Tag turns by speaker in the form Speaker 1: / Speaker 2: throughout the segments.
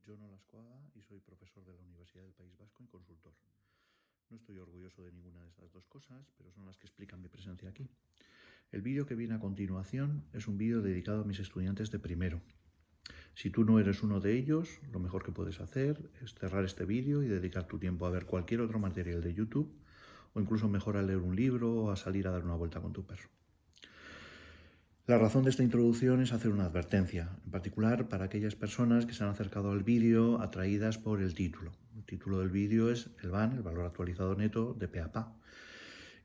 Speaker 1: Jono Lascoaga y soy profesor de la Universidad del País Vasco y consultor. No estoy orgulloso de ninguna de estas dos cosas, pero son las que explican mi presencia aquí. El vídeo que viene a continuación es un vídeo dedicado a mis estudiantes de primero. Si tú no eres uno de ellos, lo mejor que puedes hacer es cerrar este vídeo y dedicar tu tiempo a ver cualquier otro material de YouTube, o incluso mejor a leer un libro o a salir a dar una vuelta con tu perro. La razón de esta introducción es hacer una advertencia, en particular para aquellas personas que se han acercado al vídeo atraídas por el título. El título del vídeo es el VAN, el valor actualizado neto de pe a pa.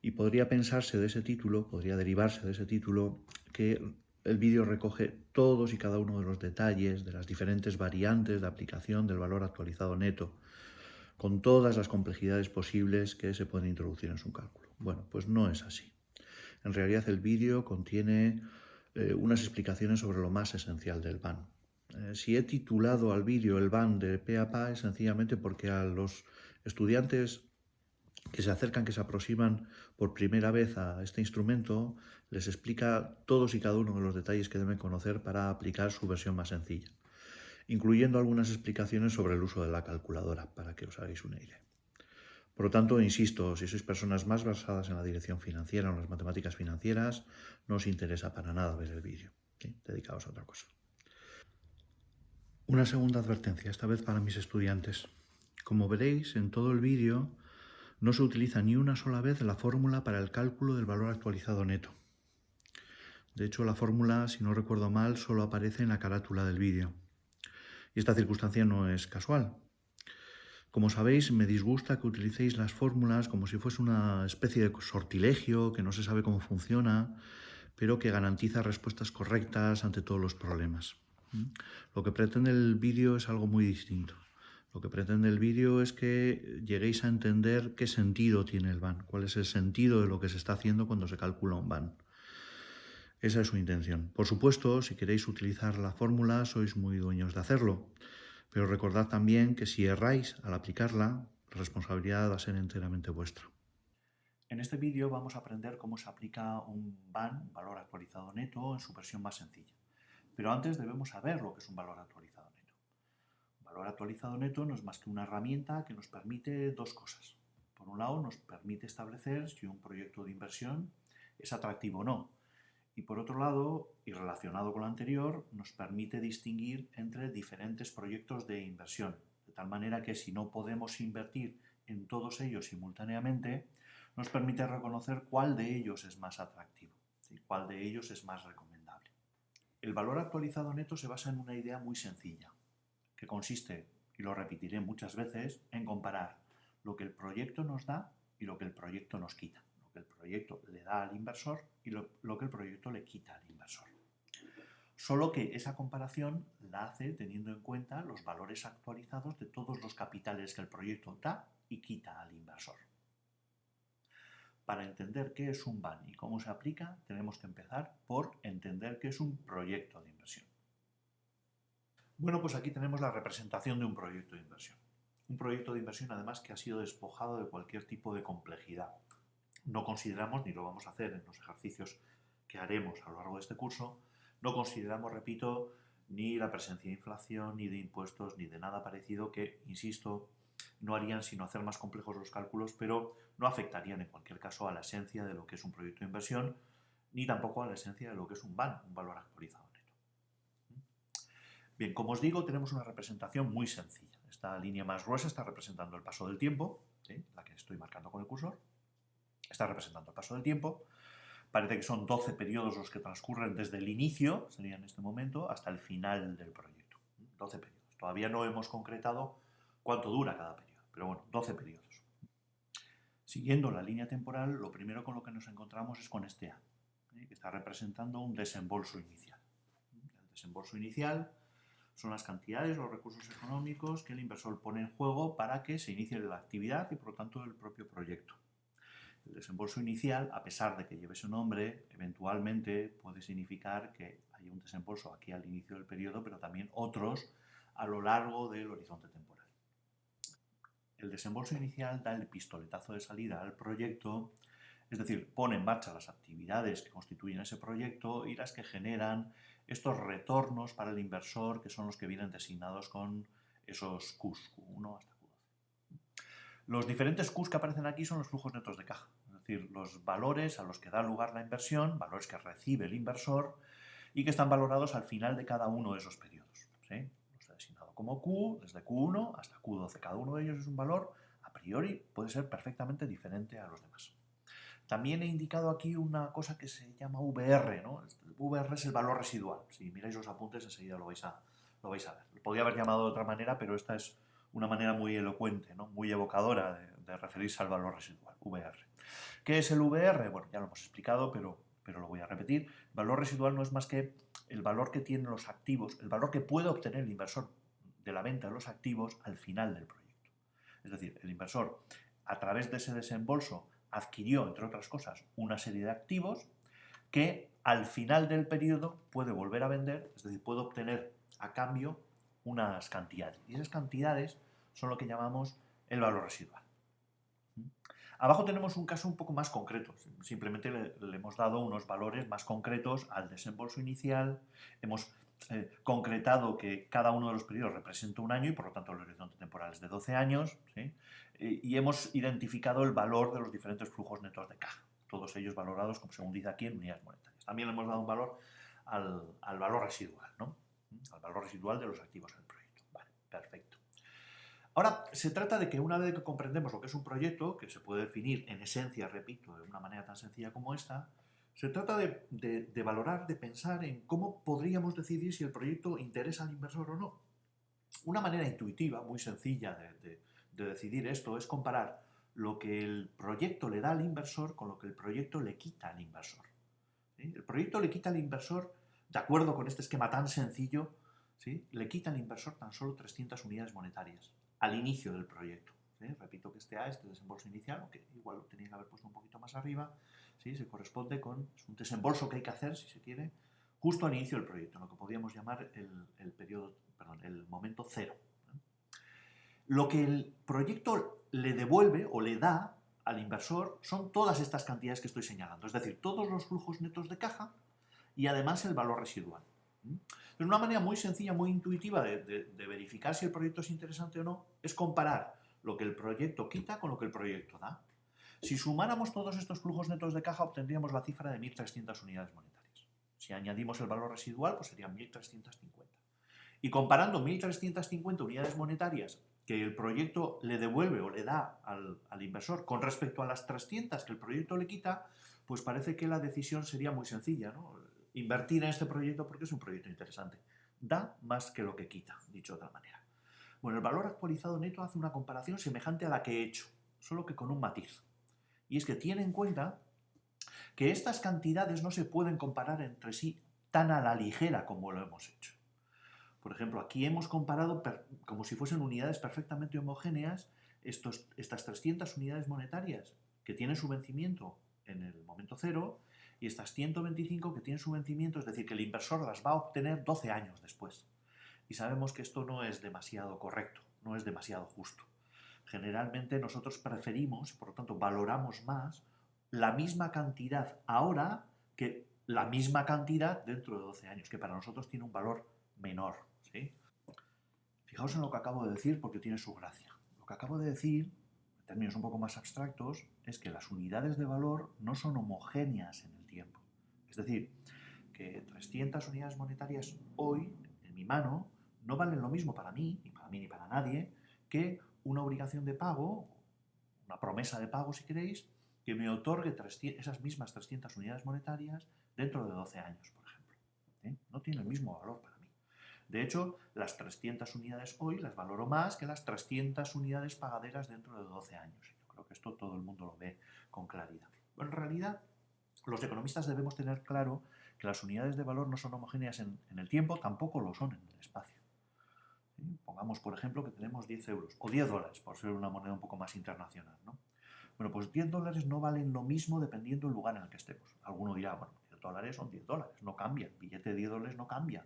Speaker 1: Y podría pensarse de ese título, podría derivarse de ese título, que el vídeo recoge todos y cada uno de los detalles de las diferentes variantes de aplicación del valor actualizado neto, con todas las complejidades posibles que se pueden introducir en su cálculo. Bueno, pues no es así. En realidad el vídeo contiene unas explicaciones sobre lo más esencial del VAN. Si he titulado al vídeo el VAN de pe a pa es sencillamente porque a los estudiantes que se acercan, que se aproximan por primera vez a este instrumento, les explica todos y cada uno de los detalles que deben conocer para aplicar su versión más sencilla, incluyendo algunas explicaciones sobre el uso de la calculadora, para que os hagáis una idea. Por lo tanto, insisto, si sois personas más versadas en la dirección financiera o en las matemáticas financieras, no os interesa para nada ver el vídeo. ¿Sí? Dedicaos a otra cosa. Una segunda advertencia, esta vez para mis estudiantes. Como veréis, en todo el vídeo no se utiliza ni una sola vez la fórmula para el cálculo del valor actualizado neto. De hecho, la fórmula, si no recuerdo mal, solo aparece en la carátula del vídeo. Y esta circunstancia no es casual. Como sabéis, me disgusta que utilicéis las fórmulas como si fuese una especie de sortilegio que no se sabe cómo funciona, pero que garantiza respuestas correctas ante todos los problemas. Lo que pretende el vídeo es algo muy distinto. Lo que pretende el vídeo es que lleguéis a entender qué sentido tiene el VAN, cuál es el sentido de lo que se está haciendo cuando se calcula un VAN. Esa es su intención. Por supuesto, si queréis utilizar la fórmula, sois muy dueños de hacerlo. Pero recordad también que si erráis al aplicarla, la responsabilidad va a ser enteramente vuestra. En este vídeo vamos a aprender cómo se aplica un VAN, un valor actualizado neto, en su versión más sencilla. Pero antes debemos saber lo que es un valor actualizado neto. Un valor actualizado neto no es más que una herramienta que nos permite dos cosas. Por un lado, nos permite establecer si un proyecto de inversión es atractivo o no. Y por otro lado, y relacionado con lo anterior, nos permite distinguir entre diferentes proyectos de inversión, de tal manera que si no podemos invertir en todos ellos simultáneamente, nos permite reconocer cuál de ellos es más atractivo, ¿sí? Cuál de ellos es más recomendable. El valor actualizado neto se basa en una idea muy sencilla, que consiste, y lo repetiré muchas veces, en comparar lo que el proyecto nos da y lo que el proyecto nos quita. Que el proyecto le da al inversor y lo que el proyecto le quita al inversor. Solo que esa comparación la hace teniendo en cuenta los valores actualizados de todos los capitales que el proyecto da y quita al inversor. Para entender qué es un VAN y cómo se aplica, tenemos que empezar por entender qué es un proyecto de inversión. Bueno, pues aquí tenemos la representación de un proyecto de inversión. Un proyecto de inversión, además, que ha sido despojado de cualquier tipo de complejidad. No consideramos, ni lo vamos a hacer en los ejercicios que haremos a lo largo de este curso, no consideramos, repito, ni la presencia de inflación, ni de impuestos, ni de nada parecido que, insisto, no harían sino hacer más complejos los cálculos, pero no afectarían en cualquier caso a la esencia de lo que es un proyecto de inversión, ni tampoco a la esencia de lo que es un VAN, un valor actualizado neto. Bien, como os digo, tenemos una representación muy sencilla. Esta línea más gruesa está representando el paso del tiempo, ¿sí? La que estoy marcando con el cursor. Está representando el paso del tiempo. Parece que son 12 periodos los que transcurren desde el inicio, sería en este momento, hasta el final del proyecto. 12 periodos. Todavía no hemos concretado cuánto dura cada periodo, pero bueno, 12 periodos. Siguiendo la línea temporal, lo primero con lo que nos encontramos es con este A, que está representando un desembolso inicial. El desembolso inicial son las cantidades, los recursos económicos que el inversor pone en juego para que se inicie la actividad y, por lo tanto, el propio proyecto. El desembolso inicial, a pesar de que lleve su nombre, eventualmente puede significar que hay un desembolso aquí al inicio del periodo, pero también otros a lo largo del horizonte temporal. El desembolso inicial da el pistoletazo de salida al proyecto, es decir, pone en marcha las actividades que constituyen ese proyecto y las que generan estos retornos para el inversor, que son los que vienen designados con esos Qs, Q1 hasta Q12. Los diferentes Qs que aparecen aquí son los flujos netos de caja, es decir, los valores a los que da lugar la inversión, valores que recibe el inversor y que están valorados al final de cada uno de esos periodos, ¿sí? Los he designado como Q, desde Q1 hasta Q12. Cada uno de ellos es un valor, a priori, puede ser perfectamente diferente a los demás. También he indicado aquí una cosa que se llama VR, ¿no? VR es el valor residual. Si miráis los apuntes, enseguida lo vais a ver. Lo podría haber llamado de otra manera, pero esta es una manera muy elocuente, ¿no? Muy evocadora de referirse al valor residual, VR. ¿Qué es el VR? Bueno, ya lo hemos explicado, pero lo voy a repetir. El valor residual no es más que el valor que tienen los activos, el valor que puede obtener el inversor de la venta de los activos al final del proyecto. Es decir, el inversor, a través de ese desembolso, adquirió, entre otras cosas, una serie de activos que al final del periodo puede volver a vender, es decir, puede obtener a cambio unas cantidades. Y esas cantidades son lo que llamamos el valor residual. Abajo tenemos un caso un poco más concreto. Simplemente le hemos dado unos valores más concretos al desembolso inicial. Hemos concretado que cada uno de los periodos representa un año y por lo tanto el horizonte temporal es de 12 años, ¿sí? Y hemos identificado el valor de los diferentes flujos netos de caja, todos ellos valorados, como según dice aquí, en unidades monetarias. También le hemos dado un valor al valor residual, ¿no? Al valor residual de los activos del proyecto. Vale, perfecto. Ahora, se trata de que una vez que comprendemos lo que es un proyecto, que se puede definir en esencia, repito, de una manera tan sencilla como esta, se trata de valorar, de pensar en cómo podríamos decidir si el proyecto interesa al inversor o no. Una manera intuitiva, muy sencilla de decidir esto es comparar lo que el proyecto le da al inversor con lo que el proyecto le quita al inversor. ¿Sí? El proyecto le quita al inversor, de acuerdo con este esquema tan sencillo, ¿sí? Le quita al inversor tan solo 300 unidades monetarias al inicio del proyecto. ¿Sí? Repito que este A, este desembolso inicial, aunque igual lo tenía que haber puesto un poquito más arriba, ¿sí? Se corresponde con es un desembolso que hay que hacer, si se quiere, justo al inicio del proyecto, lo que podríamos llamar el momento cero. ¿No? Lo que el proyecto le devuelve o le da al inversor son todas estas cantidades que estoy señalando, es decir, todos los flujos netos de caja y además el valor residual. Pero una manera muy sencilla, muy intuitiva de verificar si el proyecto es interesante o no es comparar lo que el proyecto quita con lo que el proyecto da. Si sumáramos todos estos flujos netos de caja obtendríamos la cifra de 1.300 unidades monetarias. Si añadimos el valor residual, pues serían 1.350. Y comparando 1.350 unidades monetarias que el proyecto le devuelve o le da al inversor con respecto a las 300 que el proyecto le quita, pues parece que la decisión sería muy sencilla, ¿no? Invertir en este proyecto porque es un proyecto interesante. Da más que lo que quita, dicho de otra manera. Bueno, el valor actualizado neto hace una comparación semejante a la que he hecho, solo que con un matiz. Y es que tiene en cuenta que estas cantidades no se pueden comparar entre sí tan a la ligera como lo hemos hecho. Por ejemplo, aquí hemos comparado como si fuesen unidades perfectamente homogéneas estas 300 unidades monetarias que tienen su vencimiento en el momento cero y estas 125 que tienen su vencimiento, es decir, que el inversor las va a obtener 12 años después. Y sabemos que esto no es demasiado correcto, no es demasiado justo. Generalmente nosotros preferimos, por lo tanto valoramos más, la misma cantidad ahora que la misma cantidad dentro de 12 años, que para nosotros tiene un valor menor. ¿Sí? Fijaos en lo que acabo de decir porque tiene su gracia. Lo que acabo de decir, en términos un poco más abstractos, es que las unidades de valor no son homogéneas en el tiempo. Es decir, que 300 unidades monetarias hoy, en mi mano, no valen lo mismo para mí ni para nadie, que una obligación de pago, una promesa de pago si queréis, que me otorgue esas mismas 300 unidades monetarias dentro de 12 años, por ejemplo. No tiene el mismo valor para mí. De hecho, las 300 unidades hoy las valoro más que las 300 unidades pagaderas dentro de 12 años. Yo creo que esto todo el mundo lo ve con claridad. Pero en realidad, los economistas debemos tener claro que las unidades de valor no son homogéneas en el tiempo, tampoco lo son en el espacio. ¿Sí? Pongamos, por ejemplo, que tenemos 10 euros o 10 dólares, por ser una moneda un poco más internacional, ¿no? Bueno, pues 10 dólares no valen lo mismo dependiendo del lugar en el que estemos. Alguno dirá, bueno, 10 dólares son 10 dólares, no cambia. El billete de 10 dólares no cambia,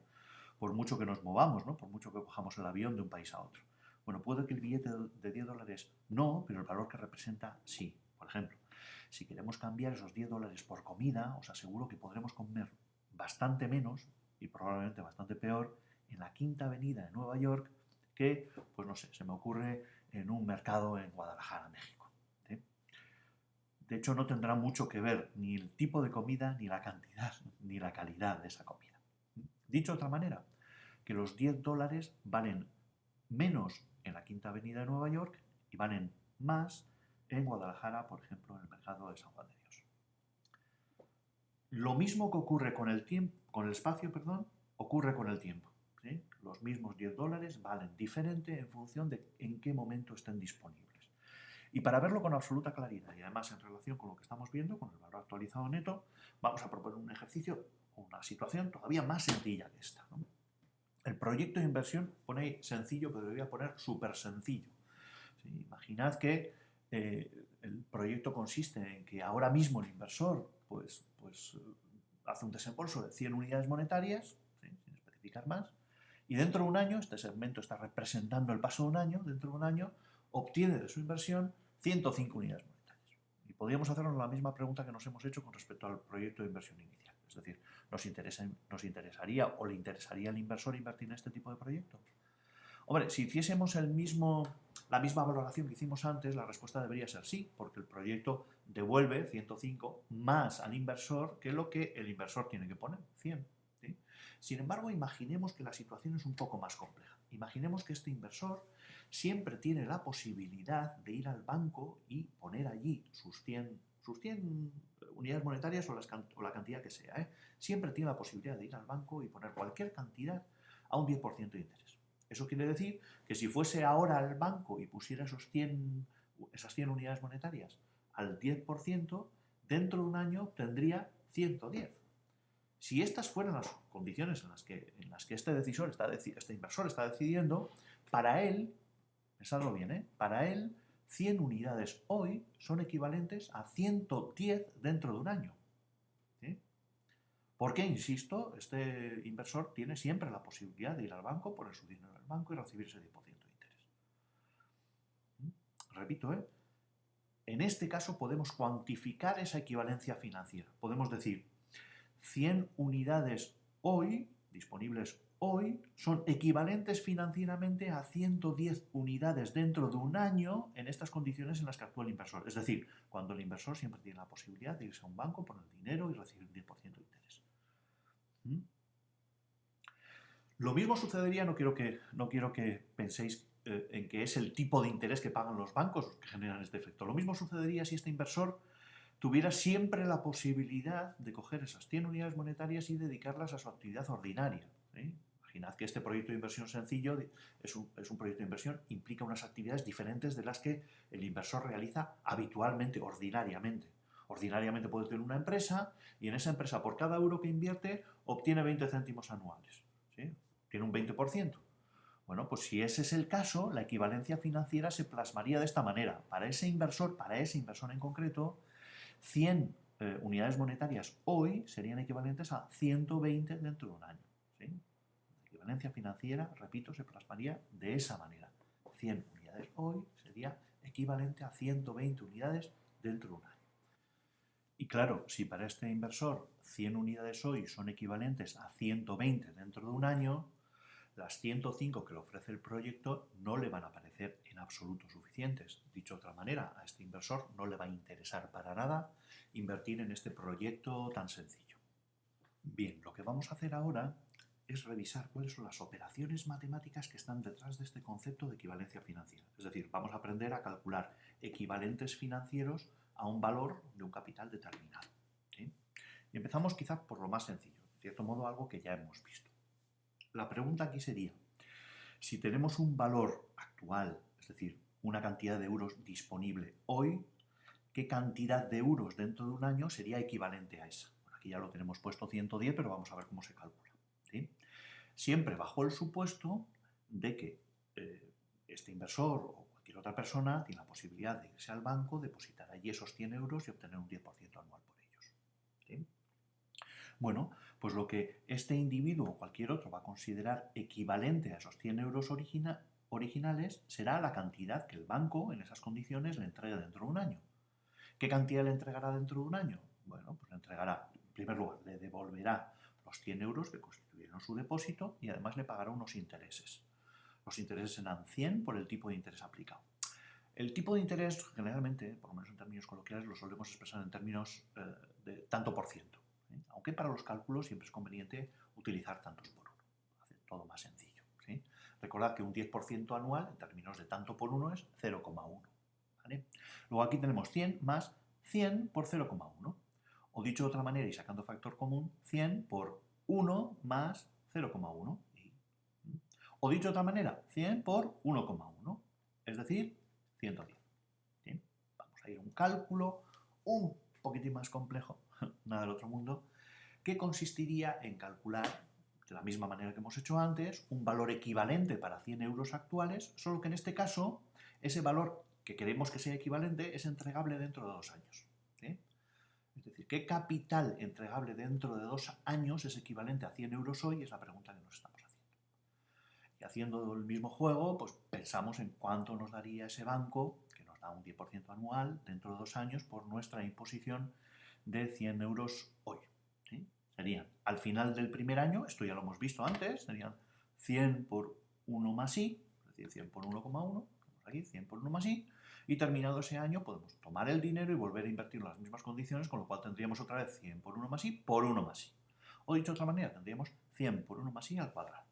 Speaker 1: por mucho que nos movamos, ¿no? Por mucho que cojamos el avión de un país a otro. Bueno, puede que el billete de 10 dólares no, pero el valor que representa sí. Por ejemplo, si queremos cambiar esos 10 dólares por comida, os aseguro que podremos comer bastante menos y probablemente bastante peor en la Quinta Avenida de Nueva York que, pues no sé, se me ocurre en un mercado en Guadalajara, México. ¿Sí? De hecho, no tendrá mucho que ver ni el tipo de comida, ni la cantidad, ni la calidad de esa comida. Dicho de otra manera, que los $10 valen menos en la Quinta Avenida de Nueva York y valen más en Guadalajara, por ejemplo, en el mercado de San Juan de Dios. Lo mismo que ocurre con el tiempo, con el espacio, perdón, ocurre con el tiempo. ¿Sí? Los mismos $10 valen diferente en función de en qué momento estén disponibles. Y para verlo con absoluta claridad y además en relación con lo que estamos viendo, con el valor actualizado neto, vamos a proponer un ejercicio, una situación todavía más sencilla que esta, ¿no? El proyecto de inversión, pone ahí sencillo, pero debería poner súper sencillo. ¿Sí? Imaginad que el proyecto consiste en que ahora mismo el inversor hace un desembolso de 100 unidades monetarias, ¿sí? Sin especificar más, y dentro de un año, este segmento está representando el paso de un año, dentro de un año obtiene de su inversión 105 unidades monetarias. Y podríamos hacernos la misma pregunta que nos hemos hecho con respecto al proyecto de inversión inicial. Es decir, ¿nos interesaría o le interesaría al inversor invertir en este tipo de proyecto? Hombre, si hiciésemos la misma valoración que hicimos antes, la respuesta debería ser sí, porque el proyecto devuelve 105 más al inversor que lo que el inversor tiene que poner, 100. ¿Sí? Sin embargo, imaginemos que la situación es un poco más compleja. Imaginemos que este inversor siempre tiene la posibilidad de ir al banco y poner allí sus 100 unidades monetarias o la cantidad que sea. Siempre tiene la posibilidad de ir al banco y poner cualquier cantidad a un 10% de interés. Eso quiere decir que si fuese ahora al banco y pusiera esas 100 unidades monetarias al 10%, dentro de un año obtendría 110. Si estas fueran las condiciones en las que este inversor está decidiendo, para él, pensadlo bien, para él 100 unidades hoy son equivalentes a 110 dentro de un año. ¿Sí? Porque, insisto, este inversor tiene siempre la posibilidad de ir al banco, poner su dinero en el banco y recibir ese 10% de interés. Repito, en este caso podemos cuantificar esa equivalencia financiera. Podemos decir, 100 unidades hoy, disponibles hoy, son equivalentes financieramente a 110 unidades dentro de un año en estas condiciones en las que actúa el inversor. Es decir, cuando el inversor siempre tiene la posibilidad de irse a un banco, poner dinero y recibir un 10% de interés. Lo mismo sucedería, no quiero que penséis en que es el tipo de interés que pagan los bancos que generan este efecto. Lo mismo sucedería si este inversor tuviera siempre la posibilidad de coger esas 100 unidades monetarias y dedicarlas a su actividad ordinaria. ¿Sí? Imaginad que este proyecto de inversión sencillo es un proyecto de inversión, implica unas actividades diferentes de las que el inversor realiza habitualmente, ordinariamente. Ordinariamente puede tener una empresa y en esa empresa por cada euro que invierte obtiene 20 céntimos anuales. ¿Sí? Tiene un 20%. Bueno, pues si ese es el caso, la equivalencia financiera se plasmaría de esta manera. Para ese inversor en concreto, 100 unidades monetarias hoy serían equivalentes a 120 dentro de un año. ¿Sí? La equivalencia financiera, repito, se plasmaría de esa manera. 100 unidades hoy sería equivalente a 120 unidades dentro de un año. Y claro, si para este inversor 100 unidades hoy son equivalentes a 120 dentro de un año, las 105 que le ofrece el proyecto no le van a parecer en absoluto suficientes. Dicho de otra manera, a este inversor no le va a interesar para nada invertir en este proyecto tan sencillo. Bien, lo que vamos a hacer ahora es revisar cuáles son las operaciones matemáticas que están detrás de este concepto de equivalencia financiera. Es decir, vamos a aprender a calcular equivalentes financieros a un valor de un capital determinado. ¿Sí? Y empezamos quizá por lo más sencillo, de cierto modo algo que ya hemos visto. La pregunta aquí sería, si tenemos un valor actual, es decir, una cantidad de euros disponible hoy, ¿qué cantidad de euros dentro de un año sería equivalente a esa? Bueno, aquí ya lo tenemos puesto 110, pero vamos a ver cómo se calcula. ¿Sí? Siempre bajo el supuesto de que este inversor o cualquier otra persona tiene la posibilidad de irse al banco, depositar allí esos 100 euros y obtener un 10% anual por ellos. ¿Sí? Bueno, pues lo que este individuo o cualquier otro va a considerar equivalente a esos 100 euros originales será la cantidad que el banco en esas condiciones le entregue dentro de un año. ¿Qué cantidad le entregará dentro de un año? Bueno, pues le entregará, en primer lugar, le devolverá los 100 euros que constituyeron su depósito y además le pagará unos intereses. los intereses eran 100 por el tipo de interés aplicado. El tipo de interés, generalmente, por lo menos en términos coloquiales, lo solemos expresar en términos de tanto por ciento. Aunque para los cálculos siempre es conveniente utilizar tantos por uno. Hace todo más sencillo. ¿Sí? Recordad que un 10% anual, en términos de tanto por uno, es 0,1. ¿Vale? Luego aquí tenemos 100 más 100 por 0,1. O dicho de otra manera y sacando factor común, 100 por 1 más 0,1. O dicho de otra manera, 100 por 1,1. Es decir, 110. ¿Sí? Vamos a ir a un cálculo un poquitín más complejo, nada del otro mundo, que consistiría en calcular, de la misma manera que hemos hecho antes, un valor equivalente para 100 euros actuales, solo que en este caso, ese valor que queremos que sea equivalente es entregable dentro de 2 años. ¿Sí? Es decir, ¿qué capital entregable dentro de 2 años es equivalente a 100 euros hoy? Es la pregunta que nos estamos haciendo. Y haciendo el mismo juego, pues pensamos en cuánto nos daría ese banco, que nos da un 10% anual dentro de 2 años por nuestra imposición de 100 euros hoy. ¿Sí? Serían, al final del primer año, esto ya lo hemos visto antes, serían 100 por 1 más i, es decir, 100 por 1,1, aquí 100 por 1 más i, y terminado ese año podemos tomar el dinero y volver a invertirlo en las mismas condiciones, con lo cual tendríamos otra vez 100 por 1 más i por 1 más i. O dicho de otra manera, tendríamos 100 por 1 más i al cuadrado.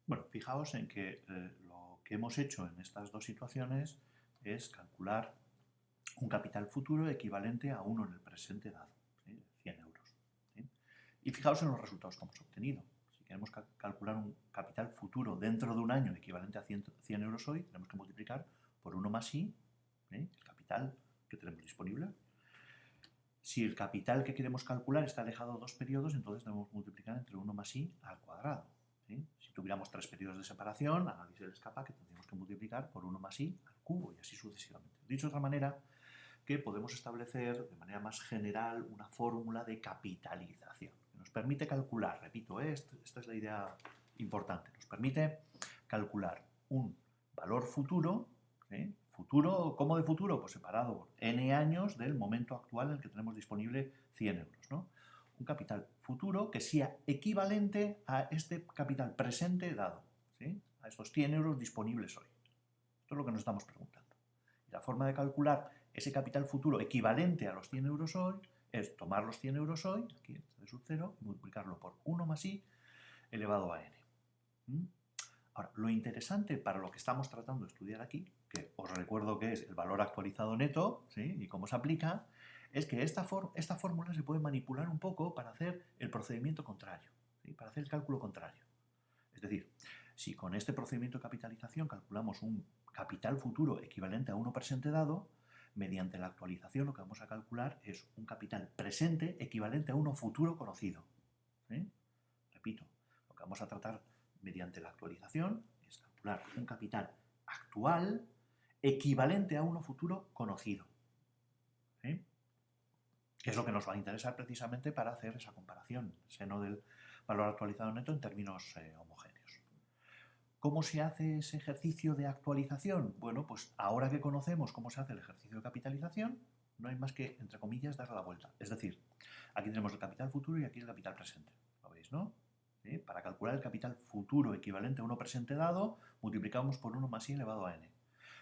Speaker 1: Bueno, fijaos en que lo que hemos hecho en estas dos situaciones es calcular un capital futuro equivalente a 1 en el presente dado, ¿sí? 100 euros. ¿Sí? Y fijaos en los resultados que hemos obtenido. Si queremos calcular un capital futuro dentro de un año equivalente a 100 euros hoy, tenemos que multiplicar por 1 más i, el capital que tenemos disponible. Si el capital que queremos calcular está alejado de 2 periodos, entonces debemos multiplicar entre 1 más i al cuadrado. ¿Sí? Si tuviéramos 3 periodos de separación, a nadie se le escapa que tendríamos que multiplicar por 1 más i al cubo y así sucesivamente. Dicho de otra manera, que podemos establecer de manera más general una fórmula de capitalización que nos permite calcular, repito, esta es la idea importante, nos permite calcular un valor futuro, ¿sí? Futuro, ¿cómo de futuro? Pues separado por n años del momento actual en el que tenemos disponible 100 euros, ¿no? Un capital futuro que sea equivalente a este capital presente dado, ¿sí? A estos 100 euros disponibles hoy. Esto es lo que nos estamos preguntando. Y la forma de calcular ese capital futuro equivalente a los 100 euros hoy es tomar los 100 euros hoy, aquí de sub 0, y multiplicarlo por 1 más i elevado a n. Ahora, lo interesante para lo que estamos tratando de estudiar aquí, que os recuerdo que es el valor actualizado neto, ¿sí? Y cómo se aplica, es que esta fórmula se puede manipular un poco para hacer el procedimiento contrario, ¿sí? Para hacer el cálculo contrario. Es decir, si con este procedimiento de capitalización calculamos un capital futuro equivalente a 1 presente dado, mediante la actualización lo que vamos a calcular es un capital presente equivalente a 1 futuro conocido. ¿Sí? Repito, lo que vamos a tratar mediante la actualización es calcular un capital actual equivalente a 1 futuro conocido. ¿Sí? Que es lo que nos va a interesar precisamente para hacer esa comparación, el seno del valor actualizado neto en términos homogéneos. ¿Cómo se hace ese ejercicio de actualización? Bueno, pues ahora que conocemos cómo se hace el ejercicio de capitalización, no hay más que, entre comillas, darle la vuelta. Es decir, aquí tenemos el capital futuro y aquí el capital presente. ¿Lo veis, no? ¿Sí? Para calcular el capital futuro equivalente a 1 presente dado, multiplicamos por 1 más i elevado a n.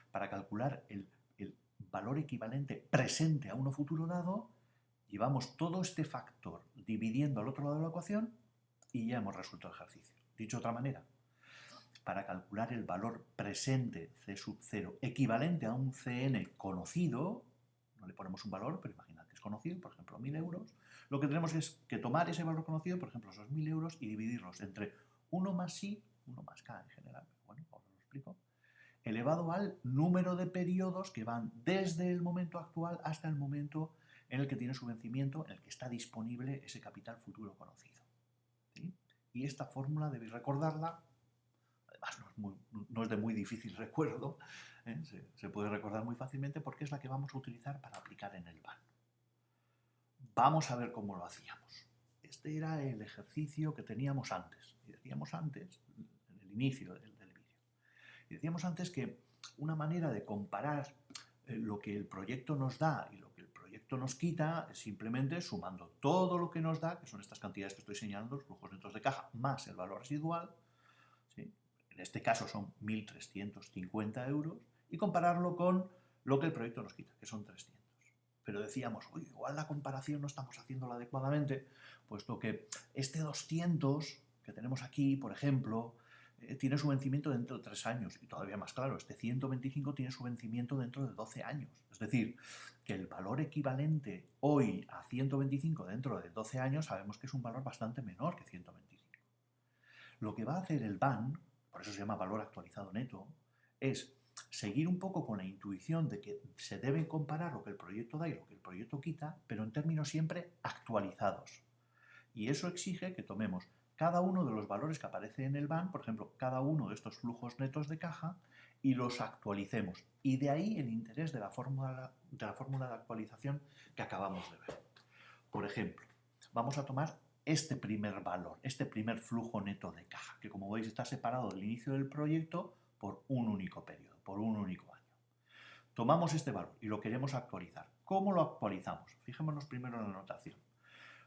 Speaker 1: Para calcular el valor equivalente presente a 1 futuro dado, llevamos todo este factor dividiendo al otro lado de la ecuación y ya hemos resuelto el ejercicio. Dicho de otra manera, para calcular el valor presente c sub 0 equivalente a un cn conocido, no le ponemos un valor, pero imaginad que es conocido, por ejemplo 1000 euros, lo que tenemos es que tomar ese valor conocido, por ejemplo esos 1000 euros, y dividirlos entre 1 más i, 1 más k en general, pero bueno, ahora lo explico, elevado al número de periodos que van desde el momento actual hasta el momento en el que tiene su vencimiento, en el que está disponible ese capital futuro conocido. ¿Sí? Y esta fórmula debéis recordarla. Además, no es de muy difícil recuerdo, se puede recordar muy fácilmente porque es la que vamos a utilizar para aplicar en el BAN. Vamos a ver cómo lo hacíamos. Este era el ejercicio que teníamos antes. Y decíamos antes, en el inicio del vídeo, y decíamos antes que una manera de comparar lo que el proyecto nos da y lo que el proyecto nos quita es simplemente sumando todo lo que nos da, que son estas cantidades que estoy señalando, los flujos netos de caja, más el valor residual, ¿sí? en este caso son 1.350 euros, y compararlo con lo que el proyecto nos quita, que son 300. Pero decíamos, uy, igual la comparación no estamos haciéndola adecuadamente, puesto que este 200 que tenemos aquí, por ejemplo, tiene su vencimiento dentro de 3 años. Y todavía más claro, este 125 tiene su vencimiento dentro de 12 años. Es decir, que el valor equivalente hoy a 125 dentro de 12 años sabemos que es un valor bastante menor que 125. Lo que va a hacer el BAN, por eso se llama valor actualizado neto, es seguir un poco con la intuición de que se deben comparar lo que el proyecto da y lo que el proyecto quita, pero en términos siempre actualizados. Y eso exige que tomemos cada uno de los valores que aparece en el BAN, por ejemplo, cada uno de estos flujos netos de caja, y los actualicemos. Y de ahí el interés de la fórmula de actualización que acabamos de ver. Por ejemplo, vamos a tomar este primer valor, este primer flujo neto de caja, que como veis está separado del inicio del proyecto por un único periodo, por un único año. Tomamos este valor y lo queremos actualizar. ¿Cómo lo actualizamos? Fijémonos primero en la notación.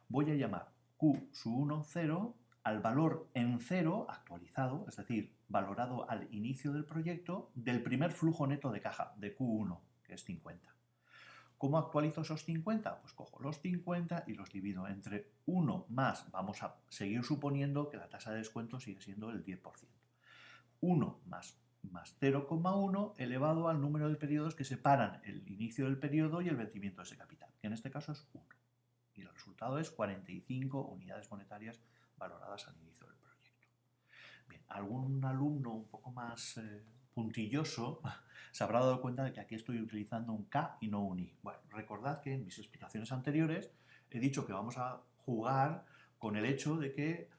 Speaker 1: Voy a llamar Q sub 1, 0 al valor en 0 actualizado, es decir, valorado al inicio del proyecto, del primer flujo neto de caja, de Q1, que es 50. ¿Cómo actualizo esos 50? Pues cojo los 50 y los divido entre 1 más, vamos a seguir suponiendo que la tasa de descuento sigue siendo el 10%. 1 más 0,1 elevado al número de periodos que separan el inicio del periodo y el vencimiento de ese capital, que en este caso es 1. Y el resultado es 45 unidades monetarias valoradas al inicio del proyecto. Bien, algún alumno un poco más puntilloso se habrá dado cuenta de que aquí estoy utilizando un K y no un I. Bueno, recordad que en mis explicaciones anteriores he dicho que vamos a jugar con el hecho de que,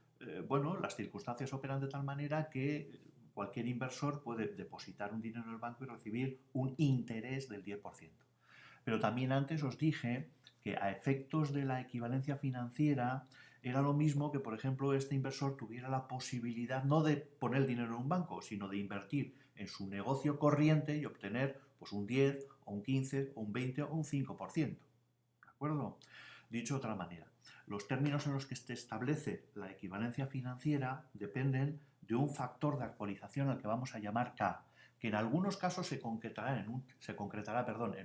Speaker 1: bueno, las circunstancias operan de tal manera que cualquier inversor puede depositar un dinero en el banco y recibir un interés del 10%. Pero también antes os dije que a efectos de la equivalencia financiera era lo mismo que, por ejemplo, este inversor tuviera la posibilidad no de poner el dinero en un banco, sino de invertir en su negocio corriente y obtener pues, un 10, o un 15, o un 20 o un 5%. ¿De acuerdo? Dicho de otra manera, los términos en los que se establece la equivalencia financiera dependen de un factor de actualización al que vamos a llamar K, que en algunos casos se concretará en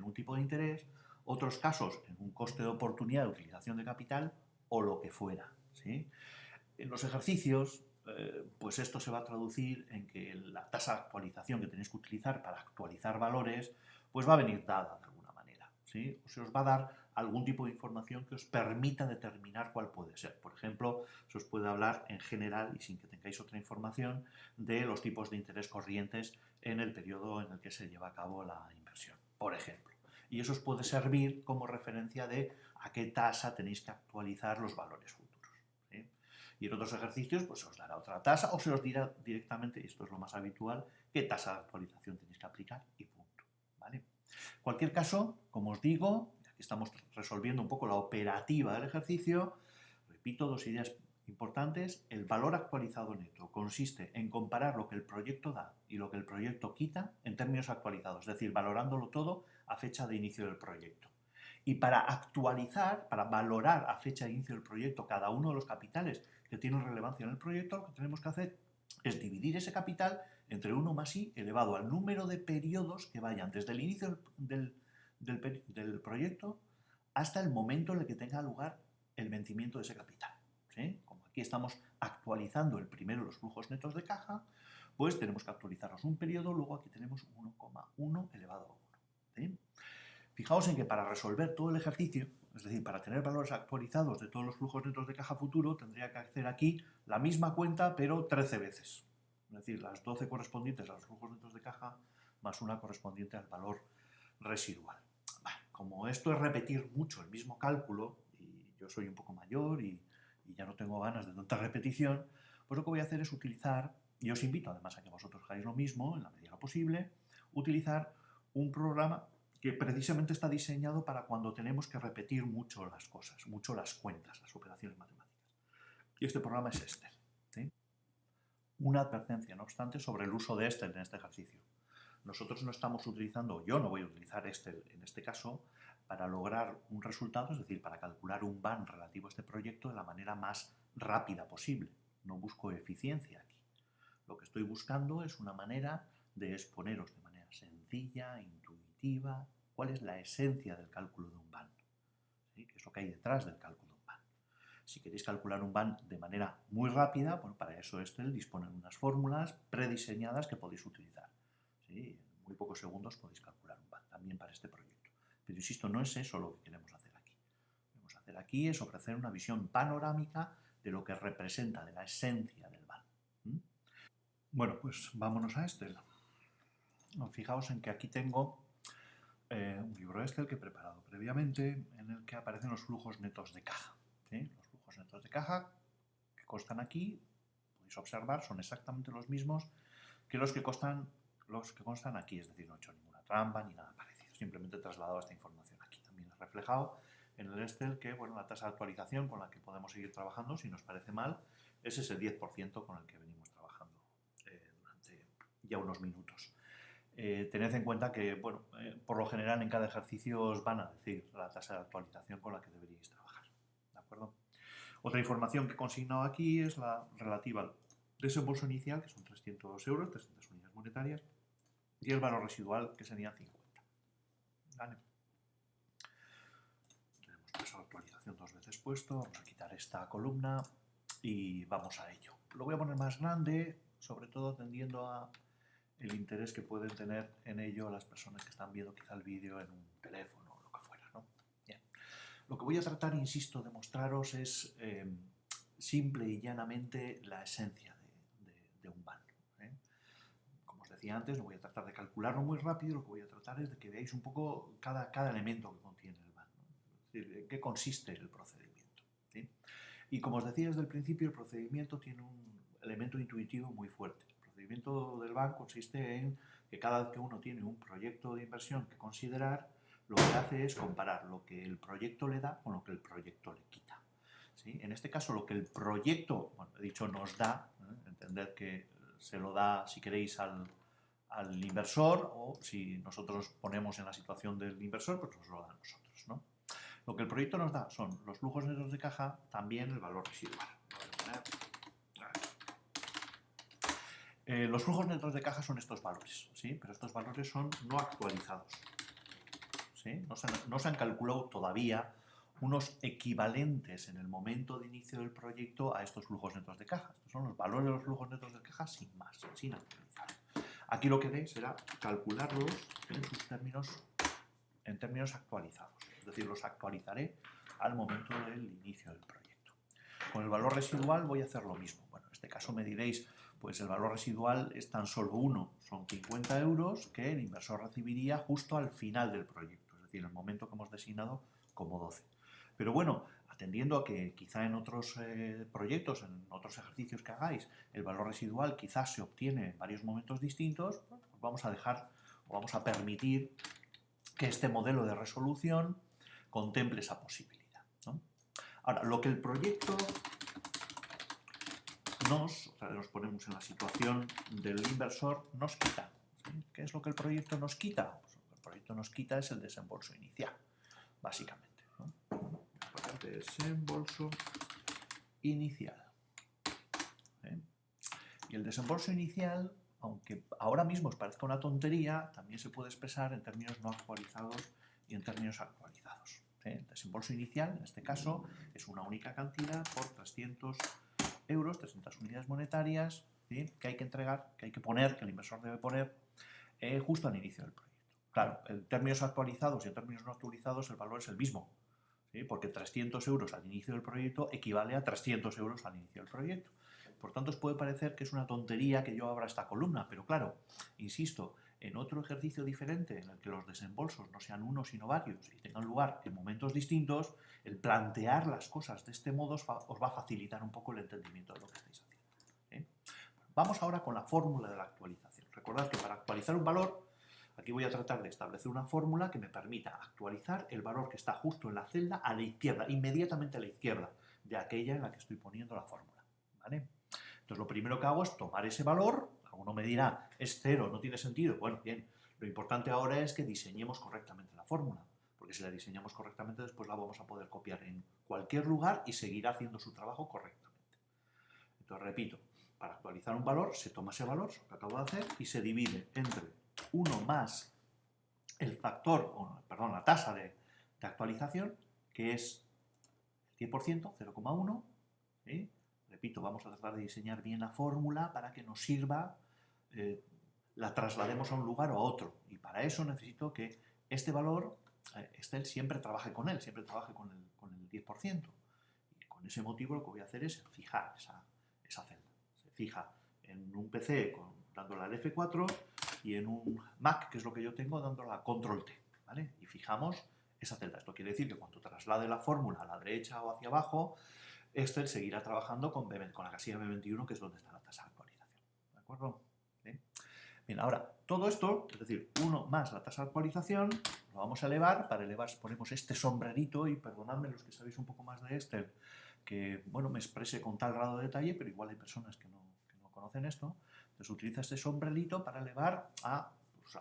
Speaker 1: un tipo de interés, otros casos en un coste de oportunidad de utilización de capital o lo que fuera. ¿Sí? En los ejercicios, pues esto se va a traducir en que la tasa de actualización que tenéis que utilizar para actualizar valores, pues va a venir dada de alguna manera. ¿Sí? O se os va a dar algún tipo de información que os permita determinar cuál puede ser. Por ejemplo, se os puede hablar en general y sin que tengáis otra información de los tipos de interés corrientes en el periodo en el que se lleva a cabo la inversión, por ejemplo. Y eso os puede servir como referencia de a qué tasa tenéis que actualizar los valores futuros. ¿Sí? Y en otros ejercicios pues se os dará otra tasa o se os dirá directamente, y esto es lo más habitual, qué tasa de actualización tenéis que aplicar y punto. ¿Vale? En cualquier caso, como os digo, aquí estamos resolviendo un poco la operativa del ejercicio, repito dos ideas importantes. El valor actualizado neto consiste en comparar lo que el proyecto da y lo que el proyecto quita en términos actualizados, es decir, valorándolo todo a fecha de inicio del proyecto. Y para actualizar, para valorar a fecha de inicio del proyecto cada uno de los capitales que tienen relevancia en el proyecto, lo que tenemos que hacer es dividir ese capital entre 1 más i elevado al número de periodos que vayan desde el inicio del proyecto hasta el momento en el que tenga lugar el vencimiento de ese capital. ¿Sí? Como aquí estamos actualizando el primero los flujos netos de caja, pues tenemos que actualizarlos un periodo, luego aquí tenemos 1,1 elevado a 1. ¿Sí? Fijaos en que para resolver todo el ejercicio, es decir, para tener valores actualizados de todos los flujos netos de caja futuro, tendría que hacer aquí la misma cuenta, pero 13 veces. Es decir, las 12 correspondientes a los flujos netos de caja más una correspondiente al valor residual. Bueno, como esto es repetir mucho el mismo cálculo, y yo soy un poco mayor y ya no tengo ganas de tanta repetición, pues lo que voy a hacer es utilizar, y os invito además a que vosotros hagáis lo mismo, en la medida posible, utilizar un programa que precisamente está diseñado para cuando tenemos que repetir mucho las cosas, mucho las cuentas, las operaciones matemáticas. Y este programa es Excel. ¿Sí? Una advertencia, no obstante, sobre el uso de Excel en este ejercicio. Nosotros no estamos utilizando, yo no voy a utilizar Excel en este caso, para lograr un resultado, es decir, para calcular un BAN relativo a este proyecto de la manera más rápida posible. No busco eficiencia aquí. Lo que estoy buscando es una manera de exponeros de manera sencilla, intuitiva, cuál es la esencia del cálculo de un BAN, ¿sí? ¿Qué es lo que hay detrás del cálculo de un BAN? Si queréis calcular un BAN de manera muy rápida, bueno, para eso Excel dispone de unas fórmulas prediseñadas que podéis utilizar, ¿sí? En muy pocos segundos podéis calcular un BAN, también para este proyecto. Pero insisto, no es eso lo que queremos hacer aquí. Lo que queremos hacer aquí es ofrecer una visión panorámica de lo que representa, de la esencia del BAN. Bueno, pues vámonos a Excel. Fijaos en que aquí tengo un libro Excel que he preparado previamente en el que aparecen los flujos netos de caja, ¿sí? Los flujos netos de caja que constan aquí, podéis observar, son exactamente los mismos que los que constan aquí, es decir, no he hecho ninguna trampa ni nada parecido, simplemente he trasladado esta información aquí. También he reflejado en el Excel que, bueno, la tasa de actualización con la que podemos seguir trabajando, si nos parece mal, es ese 10% con el que venimos trabajando durante ya unos minutos. Tened en cuenta que, bueno, por lo general en cada ejercicio os van a decir la tasa de actualización con la que deberíais trabajar, ¿de acuerdo? Otra información que he consignado aquí es la relativa al desembolso inicial, que son 300 euros, 300 unidades monetarias, y el valor residual, que serían 50. ¿Vale? Tenemos peso de actualización 2 veces puesto, vamos a quitar esta columna y vamos a ello. Lo voy a poner más grande, sobre todo atendiendo a el interés que pueden tener en ello las personas que están viendo quizá el vídeo en un teléfono o lo que fuera, ¿no? Bien. Lo que voy a tratar, insisto, de mostraros es simple y llanamente la esencia de un BAN. Como os decía antes, no voy a tratar de calcularlo muy rápido, lo que voy a tratar es de que veáis un poco cada elemento que contiene el BAN, ¿no? Es decir, en qué consiste el procedimiento, ¿sí? Y como os decía desde el principio, el procedimiento tiene un elemento intuitivo muy fuerte. El procedimiento del BAN consiste en que cada vez que uno tiene un proyecto de inversión que considerar, lo que hace es comparar lo que el proyecto le da con lo que el proyecto le quita, ¿sí? En este caso, lo que el proyecto, bueno, he dicho nos da, entender que se lo da, si queréis, al inversor, o si nosotros nos ponemos en la situación del inversor, pues nos lo da a nosotros, ¿no? Lo que el proyecto nos da son los flujos netos de caja, también el valor residual. Los flujos netos de caja son estos valores, ¿sí? Pero estos valores son no actualizados, ¿sí? No se han calculado todavía unos equivalentes en el momento de inicio del proyecto a estos flujos netos de caja. Estos son los valores de los flujos netos de caja sin más, sin actualizar. Aquí lo que haré será calcularlos en términos actualizados, es decir, los actualizaré al momento del inicio del proyecto. Con el valor residual voy a hacer lo mismo. Bueno, en este caso me diréis, pues el valor residual es tan solo uno, son 50 euros que el inversor recibiría justo al final del proyecto, es decir, en el momento que hemos designado como 12. Pero bueno, atendiendo a que quizá en otros proyectos, en otros ejercicios que hagáis, el valor residual quizás se obtiene en varios momentos distintos, pues vamos a dejar o vamos a permitir que este modelo de resolución contemple esa posibilidad, ¿no? Ahora, lo que el proyecto nos ponemos en la situación del inversor, nos quita, ¿sí? ¿Qué es lo que el proyecto nos quita? Pues lo que el proyecto nos quita es el desembolso inicial, básicamente, ¿no? El desembolso inicial. ¿Eh? Y el desembolso inicial, aunque ahora mismo os parezca una tontería, también se puede expresar en términos no actualizados y en términos actualizados. El desembolso inicial, en este caso, es una única cantidad por 300 euros, 300 unidades monetarias, ¿sí? Que hay que entregar, que hay que poner, que el inversor debe poner justo al inicio del proyecto. Claro, en términos actualizados y en términos no actualizados el valor es el mismo, ¿sí? Porque 300 euros al inicio del proyecto equivale a 300 euros al inicio del proyecto. Por tanto, os puede parecer que es una tontería que yo abra esta columna, pero claro, insisto, en otro ejercicio diferente en el que los desembolsos no sean uno sino varios y tengan lugar en momentos distintos, el plantear las cosas de este modo os va a facilitar un poco el entendimiento de lo que estáis haciendo, ¿eh? Vamos ahora con la fórmula de la actualización. Recordad que para actualizar un valor, aquí voy a tratar de establecer una fórmula que me permita actualizar el valor que está justo en la celda a la izquierda, inmediatamente a la izquierda de aquella en la que estoy poniendo la fórmula, ¿vale? Entonces lo primero que hago es tomar ese valor. Alguno me dirá, es cero, no tiene sentido. Bueno, bien, lo importante ahora es que diseñemos correctamente la fórmula, porque si la diseñamos correctamente después la vamos a poder copiar en cualquier lugar y seguir haciendo su trabajo correctamente. Entonces repito, para actualizar un valor, se toma ese valor, lo que acabo de hacer, y se divide entre 1 más el factor, perdón, la tasa de actualización, que es el 10%, 0,1. ¿Sí? Repito, vamos a tratar de diseñar bien la fórmula para que nos sirva, la traslademos a un lugar o a otro. Y para eso necesito que este valor, Excel siempre trabaje con él, siempre trabaje con el 10%. Y con ese motivo lo que voy a hacer es fijar esa celda. Se fija en un PC dándole al F4 y en un Mac, que es lo que yo tengo, dándole a Control T. ¿Vale? Y fijamos esa celda. Esto quiere decir que cuando traslade la fórmula a la derecha o hacia abajo, Excel seguirá trabajando con la casilla B21, que es donde está la tasa de actualización. ¿De acuerdo? ¿Bien? Bien, ahora, todo esto, es decir, 1 más la tasa de actualización, lo vamos a elevar. Para elevar ponemos este sombrerito, y perdonadme los que sabéis un poco más de Excel, que bueno, me exprese con tal grado de detalle, pero igual hay personas que no conocen esto. Entonces utiliza este sombrerito para elevar a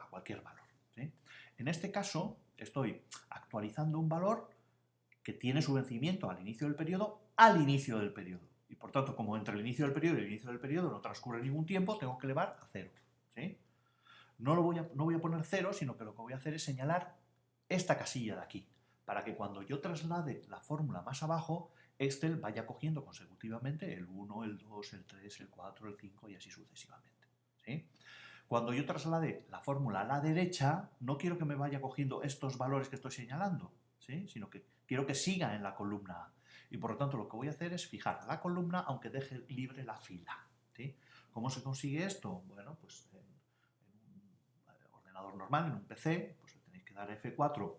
Speaker 1: cualquier valor. ¿Sí? En este caso, estoy actualizando un valor que tiene su vencimiento al inicio del periodo, Y por tanto, como entre el inicio del periodo y el inicio del periodo no transcurre ningún tiempo, tengo que elevar a 0. ¿Sí? No voy a poner 0, sino que lo que voy a hacer es señalar esta casilla de aquí, para que cuando yo traslade la fórmula más abajo, Excel vaya cogiendo consecutivamente el 1, el 2, el 3, el 4, el 5 y así sucesivamente. ¿Sí? Cuando yo traslade la fórmula a la derecha, no quiero que me vaya cogiendo estos valores que estoy señalando, ¿sí? Sino que quiero que siga en la columna A. Y por lo tanto lo que voy a hacer es fijar la columna aunque deje libre la fila. ¿Sí? ¿Cómo se consigue esto? Bueno, pues en un ordenador normal, en un PC, pues le tenéis que dar F4.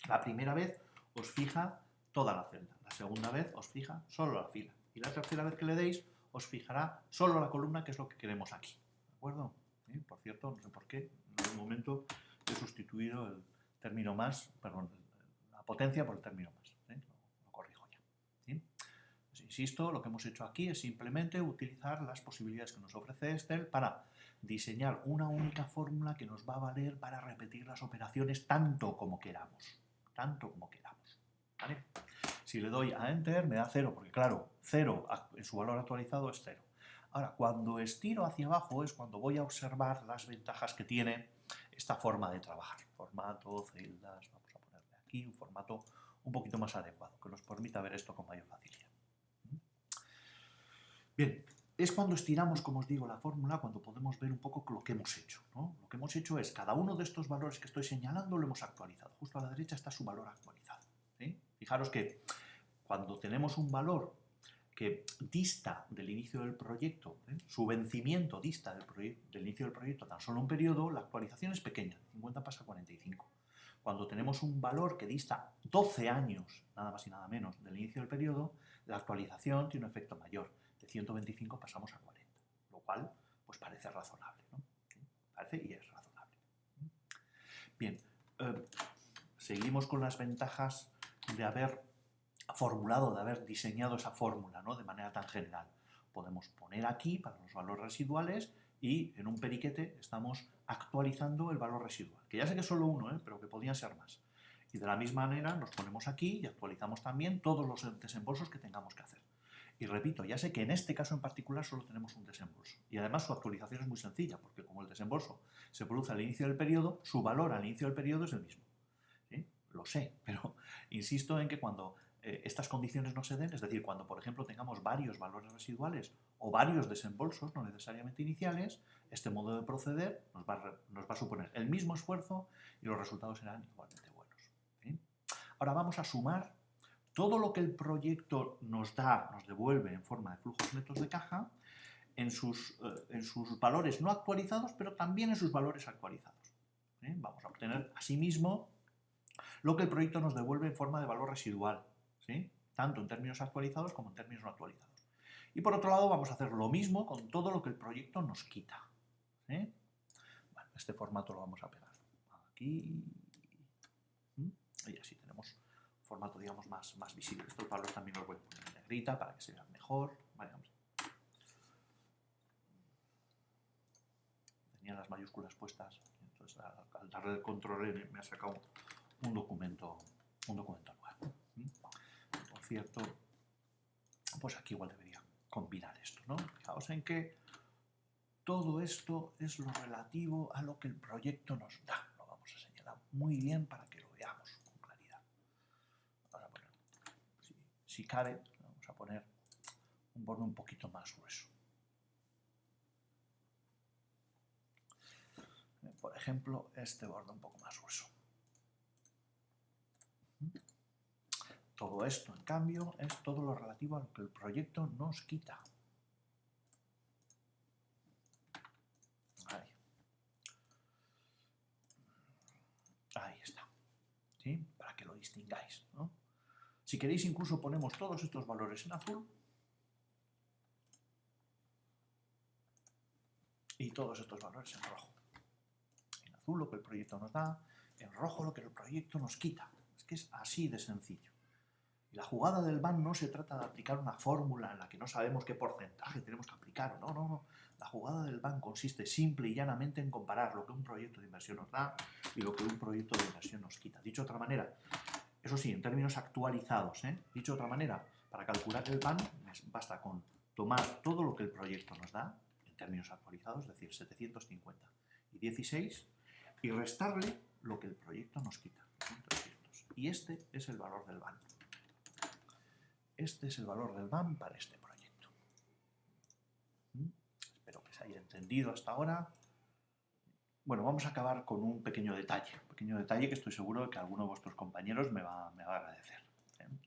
Speaker 1: La primera vez os fija toda la celda, la segunda vez os fija solo la fila, y la tercera vez que le deis os fijará solo la columna, que es lo que queremos aquí. ¿De acuerdo? ¿Sí? Por cierto, no sé por qué, en algún momento he sustituido el término más, perdón, la potencia por el término más. ¿Sí? Lo corrijo ya. ¿Sí? Pues insisto, lo que hemos hecho aquí es simplemente utilizar las posibilidades que nos ofrece Excel para diseñar una única fórmula que nos va a valer para repetir las operaciones tanto como queramos. ¿Vale? Si le doy a Enter me da 0, porque claro, 0 en su valor actualizado es 0. Ahora, cuando estiro hacia abajo es cuando voy a observar las ventajas que tiene esta forma de trabajar. Formato, celdas, vamos a ponerle aquí un formato un poquito más adecuado, que nos permita ver esto con mayor facilidad. Bien, es cuando estiramos, como os digo, la fórmula, cuando podemos ver un poco lo que hemos hecho, ¿no? Lo que hemos hecho es, cada uno de estos valores que estoy señalando lo hemos actualizado. Justo a la derecha está su valor actualizado. ¿Sí? Fijaros que cuando tenemos un valor que dista del inicio del proyecto, su vencimiento dista del inicio del proyecto tan solo un periodo, la actualización es pequeña, 50 pasa a 45. Cuando tenemos un valor que dista 12 años, nada más y nada menos, del inicio del periodo, la actualización tiene un efecto mayor. De 125 pasamos a 40, lo cual pues parece razonable, ¿no? Parece y es razonable. Bien, seguimos con las ventajas de haber formulado, de haber diseñado esa fórmula, ¿no? De manera tan general. Podemos poner aquí para los valores residuales y en un periquete estamos actualizando el valor residual, que ya sé que es solo uno, pero que podían ser más. Y de la misma manera nos ponemos aquí y actualizamos también todos los desembolsos que tengamos que hacer. Y repito, ya sé que en este caso en particular solo tenemos un desembolso. Y además su actualización es muy sencilla, porque como el desembolso se produce al inicio del periodo, su valor al inicio del periodo es el mismo. ¿Sí? Lo sé, pero insisto en que cuando estas condiciones no se den, es decir, cuando por ejemplo tengamos varios valores residuales o varios desembolsos, no necesariamente iniciales, este modo de proceder nos va a suponer el mismo esfuerzo y los resultados serán igualmente buenos. ¿Sí? Ahora vamos a sumar todo lo que el proyecto nos devuelve en forma de flujos netos de caja en sus valores no actualizados, pero también en sus valores actualizados. ¿Sí? Vamos a obtener asimismo lo que el proyecto nos devuelve en forma de valor residual, ¿sí? Tanto en términos actualizados como en términos no actualizados. Y por otro lado vamos a hacer lo mismo con todo lo que el proyecto nos quita. ¿Sí? Bueno, este formato lo vamos a pegar aquí y así tenemos formato, digamos, más visible. Estos valores también los voy a poner en negrita para que se vean mejor. Vale, tenía las mayúsculas puestas, entonces al darle el control N me ha sacado un documento nuevo. Por cierto, pues aquí igual debería combinar esto, ¿no? Fijaos en que todo esto es lo relativo a lo que el proyecto nos da. Lo vamos a señalar muy bien para que lo veamos con claridad. Vamos a poner, si cabe, vamos a poner un borde un poquito más grueso. Por ejemplo, este borde un poco más grueso. Todo esto, en cambio, es todo lo relativo a lo que el proyecto nos quita. Ahí está, ¿sí? Para que lo distingáis, ¿no? Si queréis, incluso ponemos todos estos valores en azul y todos estos valores en rojo. En azul lo que el proyecto nos da, en rojo lo que el proyecto nos quita. Es que es así de sencillo. Y la jugada del BAN no se trata de aplicar una fórmula en la que no sabemos qué porcentaje tenemos que aplicar. No, no, no. La jugada del BAN consiste simple y llanamente en comparar lo que un proyecto de inversión nos da y lo que un proyecto de inversión nos quita. Dicho de otra manera, eso sí, en términos actualizados, dicho de otra manera, para calcular el BAN basta con tomar todo lo que el proyecto nos da, en términos actualizados, es decir, 750 y 16, y restarle lo que el proyecto nos quita, 300. Y este es el valor del BAN. Este es el valor del BAN para este proyecto. Espero que se haya entendido hasta ahora. Bueno, vamos a acabar con un pequeño detalle que estoy seguro de que alguno de vuestros compañeros me va a agradecer.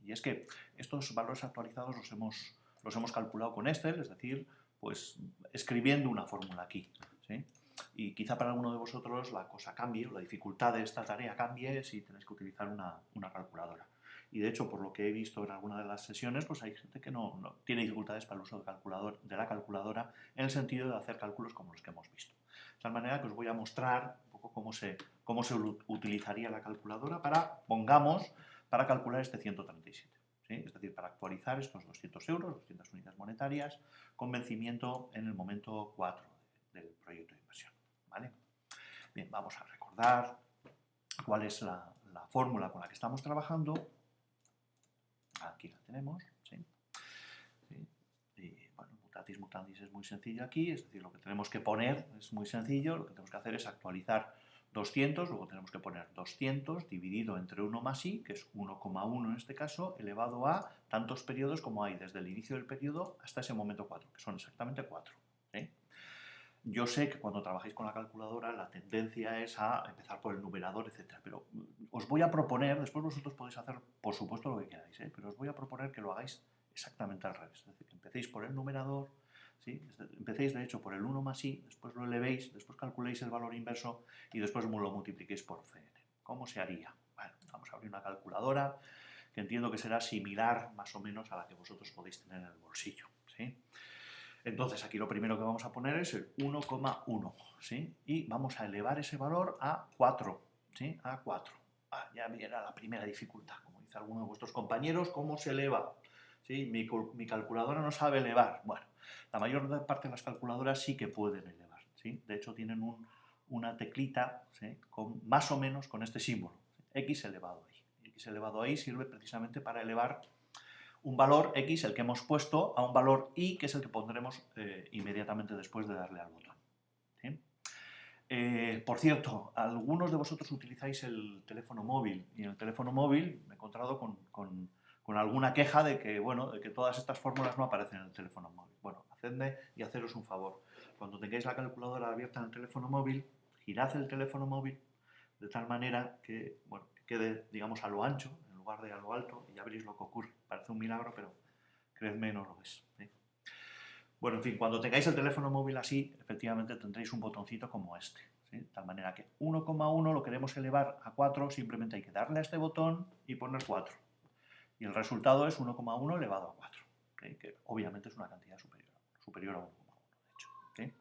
Speaker 1: Y es que estos valores actualizados los hemos calculado con Excel, es decir, pues escribiendo una fórmula aquí, ¿sí? Y quizá para alguno de vosotros la cosa cambie, la dificultad de esta tarea cambie si tenéis que utilizar una calculadora. Y de hecho, por lo que he visto en alguna de las sesiones, pues hay gente que no tiene dificultades para el uso de la calculadora en el sentido de hacer cálculos como los que hemos visto. De tal manera que os voy a mostrar un poco cómo se utilizaría la calculadora para calcular este 137. ¿Sí? Es decir, para actualizar estos 200 euros, 200 unidades monetarias, con vencimiento en el momento 4 del proyecto de inversión. ¿Vale? Bien, vamos a recordar cuál es la fórmula con la que estamos trabajando. Aquí la tenemos, ¿sí? ¿Sí? Y, bueno, mutatis mutandis es muy sencillo aquí, es decir, lo que tenemos que poner es muy sencillo, lo que tenemos que hacer es actualizar 200, luego tenemos que poner 200 dividido entre 1 más i, que es 1,1 en este caso, elevado a tantos periodos como hay desde el inicio del periodo hasta ese momento 4, que son exactamente 4. ¿Sí? Yo sé que cuando trabajéis con la calculadora la tendencia es a empezar por el numerador, etc. Pero os voy a proponer, después vosotros podéis hacer por supuesto lo que queráis, pero os voy a proponer que lo hagáis exactamente al revés. Es decir, que empecéis por el numerador, ¿sí? Empecéis de hecho por el 1 más i, después lo elevéis, después calculéis el valor inverso y después lo multipliquéis por CN. ¿Cómo se haría? Bueno, vamos a abrir una calculadora que entiendo que será similar más o menos a la que vosotros podéis tener en el bolsillo, ¿sí? Entonces, aquí lo primero que vamos a poner es el 1,1, ¿sí? Y vamos a elevar ese valor a 4, ¿sí? A 4. Ya viene la primera dificultad, como dice alguno de vuestros compañeros, ¿cómo se eleva? ¿Sí? Mi calculadora no sabe elevar. Bueno, la mayor parte de las calculadoras sí que pueden elevar, ¿sí? De hecho, tienen una teclita, ¿sí? Más o menos con este símbolo, ¿sí? X elevado a y. X elevado a y sirve precisamente para elevar un valor X, el que hemos puesto, a un valor Y, que es el que pondremos inmediatamente después de darle al botón. ¿Sí? Por cierto, algunos de vosotros utilizáis el teléfono móvil, y en el teléfono móvil me he encontrado con alguna queja de que, bueno, de que todas estas fórmulas no aparecen en el teléfono móvil. Bueno, hacedme y haceros un favor. Cuando tengáis la calculadora abierta en el teléfono móvil, girad el teléfono móvil de tal manera que, bueno, que quede, digamos, a lo ancho, en lugar de a lo alto, y ya veréis lo que ocurre. Parece un milagro, pero creedme, no lo es. Bueno, en fin, cuando tengáis el teléfono móvil así, efectivamente tendréis un botoncito como este. ¿Sí? De tal manera que 1,1 lo queremos elevar a 4, simplemente hay que darle a este botón y poner 4. Y el resultado es 1,1 elevado a 4, ¿sí? Que obviamente es una cantidad superior a 1,1, de hecho. ¿Sí?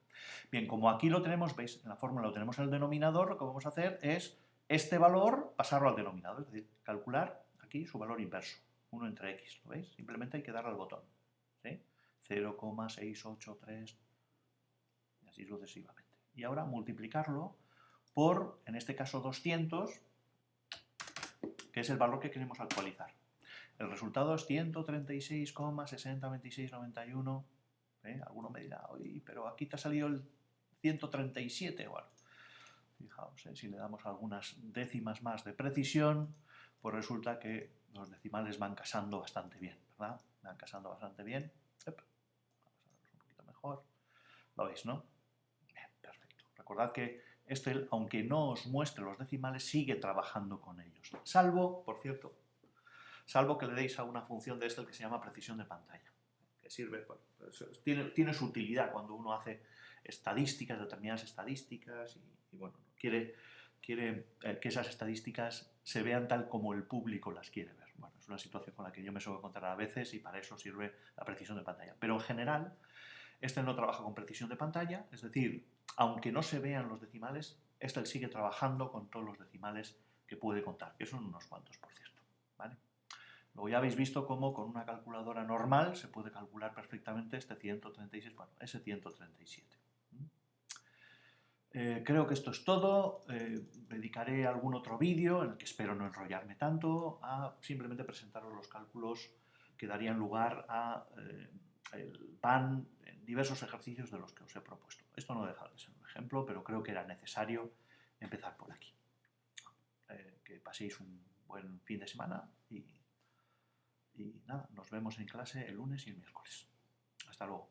Speaker 1: Bien, como aquí lo tenemos, veis, en la fórmula lo tenemos en el denominador, lo que vamos a hacer es este valor pasarlo al denominador, es decir, calcular aquí su valor inverso, 1 entre x, ¿lo veis? Simplemente hay que darle al botón, ¿sí? 0,683 y así sucesivamente. Y ahora multiplicarlo por, en este caso, 200, que es el valor que queremos actualizar. El resultado es 136,602691 Alguno me dirá, oye, pero aquí te ha salido el 137. Bueno, fijaos, si le damos algunas décimas más de precisión, pues resulta que los decimales van casando bastante bien, ¿verdad? Van casando bastante bien. Vamos a verlos un poquito mejor. ¿Lo veis, no? Bien, perfecto. Recordad que este, aunque no os muestre los decimales, sigue trabajando con ellos. Salvo, por cierto, salvo que le deis a una función de Excel que se llama precisión de pantalla, que sirve, bueno, tiene su utilidad cuando uno hace estadísticas, determinadas estadísticas, y bueno, quiere que esas estadísticas se vean tal como el público las quiere ver. Bueno, es una situación con la que yo me suelo encontrar a veces y para eso sirve la precisión de pantalla. Pero en general, este no trabaja con precisión de pantalla, es decir, aunque no se vean los decimales, este sigue trabajando con todos los decimales que puede contar, que son unos cuantos, por cierto, ¿vale? Luego ya habéis visto cómo con una calculadora normal se puede calcular perfectamente este 136, bueno, ese 137. Creo que esto es todo. Dedicaré algún otro vídeo, en el que espero no enrollarme tanto, a simplemente presentaros los cálculos que darían lugar a el PAN en diversos ejercicios de los que os he propuesto. Esto no deja de ser un ejemplo, pero creo que era necesario empezar por aquí. Que paséis un buen fin de semana y nada, nos vemos en clase el lunes y el miércoles. Hasta luego.